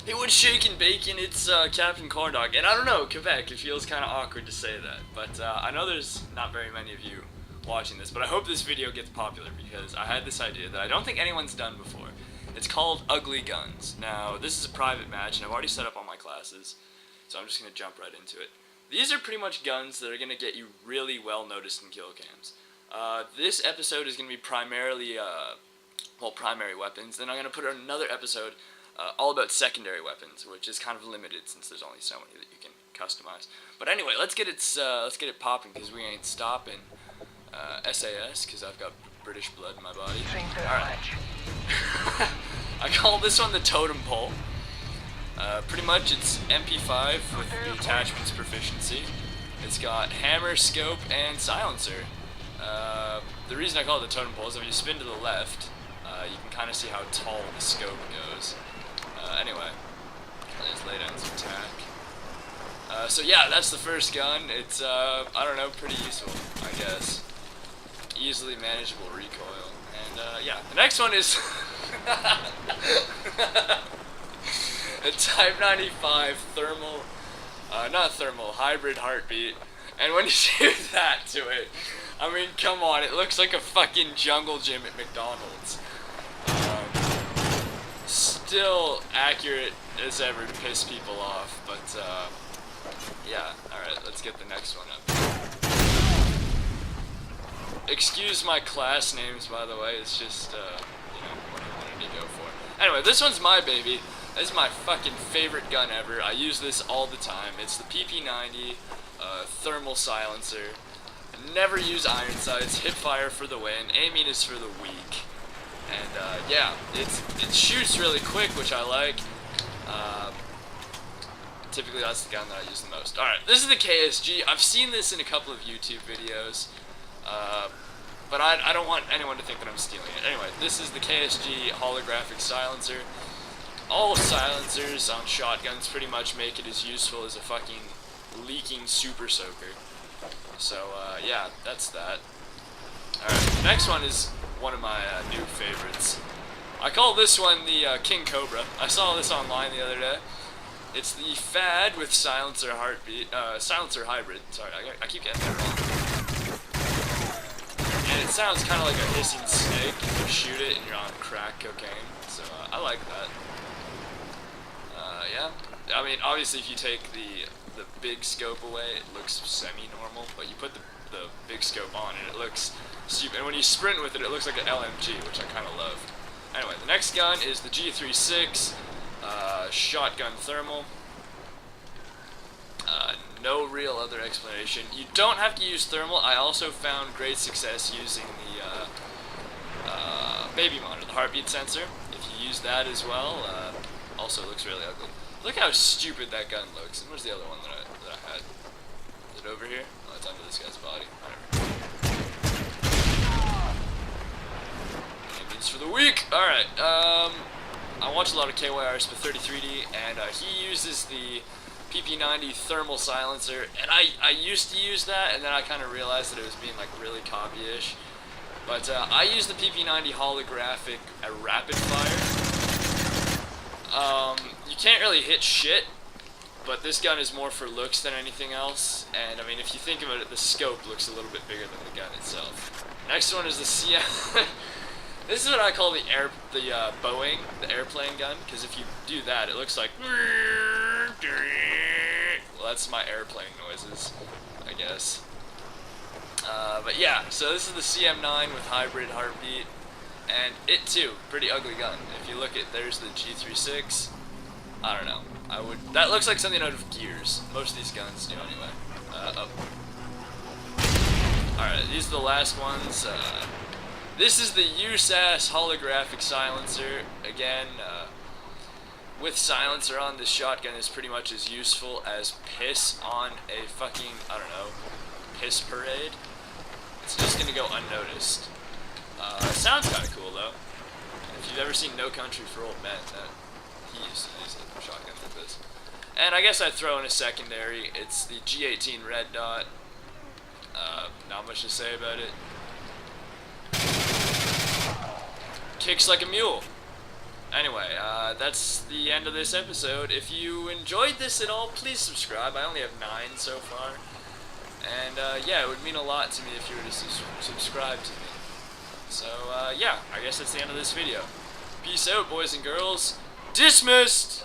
Hey, what's shaking bacon? It's capt-corndogg, and I don't know, Quebec. It feels kind of awkward to say that, but I know there's not very many of you watching this, but I hope this video gets popular because I had this idea that I don't think anyone's done before. It's called Ugly Guns. Now, this is a private match, and I've already set up all my classes, so I'm just gonna jump right into it. These are pretty much guns that are gonna get you really well noticed in kill cams. This episode is gonna be primarily primary weapons. Then I'm gonna put another episode all about secondary weapons, which is kind of limited since there's only so many that you can customize. But anyway, let's get it popping because we ain't stopping. SAS, because I've got British blood in my body. Alright. I call this one the totem pole. Pretty much it's MP5 with the attachments proficiency. It's got hammer, scope, and silencer. The reason I call it the totem pole is if you spin to the left, you can kind of see how tall the scope goes. Anyway, let's lay down some tack. So yeah, that's the first gun. It's, I don't know, pretty useful, I guess. Easily manageable recoil. And, yeah, the next one is a Type 95 thermal, hybrid heartbeat. And when you do that to it, I mean, come on, it looks like a fucking jungle gym at McDonald's. Still accurate as ever to piss people off, but yeah, alright, let's get the next one up. Excuse my class names, by the way, it's just, you know, what I wanted to go for. Anyway, this one's my baby. This is my fucking favorite gun ever. I use this all the time. It's the PP90 thermal silencer. Never use iron sights, hip fire for the win, aiming is for the weak. And yeah, it shoots really quick, which I like. Typically that's the gun that I use the most. Alright, this is the KSG. I've seen this in a couple of YouTube videos, but I don't want anyone to think that I'm stealing it. Anyway, this is the KSG holographic silencer. All silencers on shotguns pretty much make it as useful as a fucking leaking super soaker. So yeah, that's that. Alright, the next one is one of my new favorites. I call this one the King Cobra. I saw this online the other day. It's the Fad with silencer silencer hybrid. Sorry, I keep getting that wrong. And it sounds kind of like a hissing snake if you shoot it and you're on crack cocaine. So I like that. Yeah. I mean, obviously if you take the big scope away, it looks semi-normal, but you put the big scope on and it looks stupid. And when you sprint with it, it looks like an LMG, which I kind of love. Anyway, the next gun is the G36 shotgun thermal. No real other explanation. You don't have to use thermal. I also found great success using the baby monitor, the heartbeat sensor. If you use that as well, also looks really ugly. Look how stupid that gun looks. And where's the other one that I had? Is it over here? Oh, it's under this guy's body. Whatever. It's for the week. Alright, I watch a lot of KYRs for 33D, and he uses the PP90 thermal silencer, and I used to use that, and then I kind of realized that it was being like really copy-ish. But I use the PP90 holographic rapid fire. You can't really hit shit, but this gun is more for looks than anything else, and I mean, if you think about it, the scope looks a little bit bigger than the gun itself. Next one is the CM. This is what I call the Boeing, the airplane gun, because if you do that, it looks like. Well, that's my airplane noises, I guess. But yeah, so this is the CM9 with hybrid heartbeat, and it too, pretty ugly gun. If you look at, there's the G36. I don't know. That looks like something out of Gears. Most of these guns do anyway. Oh. Alright, these are the last ones. This is the USAS holographic silencer. Again, with silencer on, this shotgun is pretty much as useful as piss on a fucking, I don't know, piss parade. It's just gonna go unnoticed. Sounds kinda cool though. If you've ever seen No Country for Old Men, he used to use a shotgun like this. And I guess I'd throw in a secondary. It's the G18 red dot. Not much to say about it. Kicks like a mule. Anyway, that's the end of this episode. If you enjoyed this at all, please subscribe. I only have 9 so far. And, yeah, it would mean a lot to me if you were to subscribe to me. So, yeah, I guess that's the end of this video. Peace out, boys and girls. Dismissed!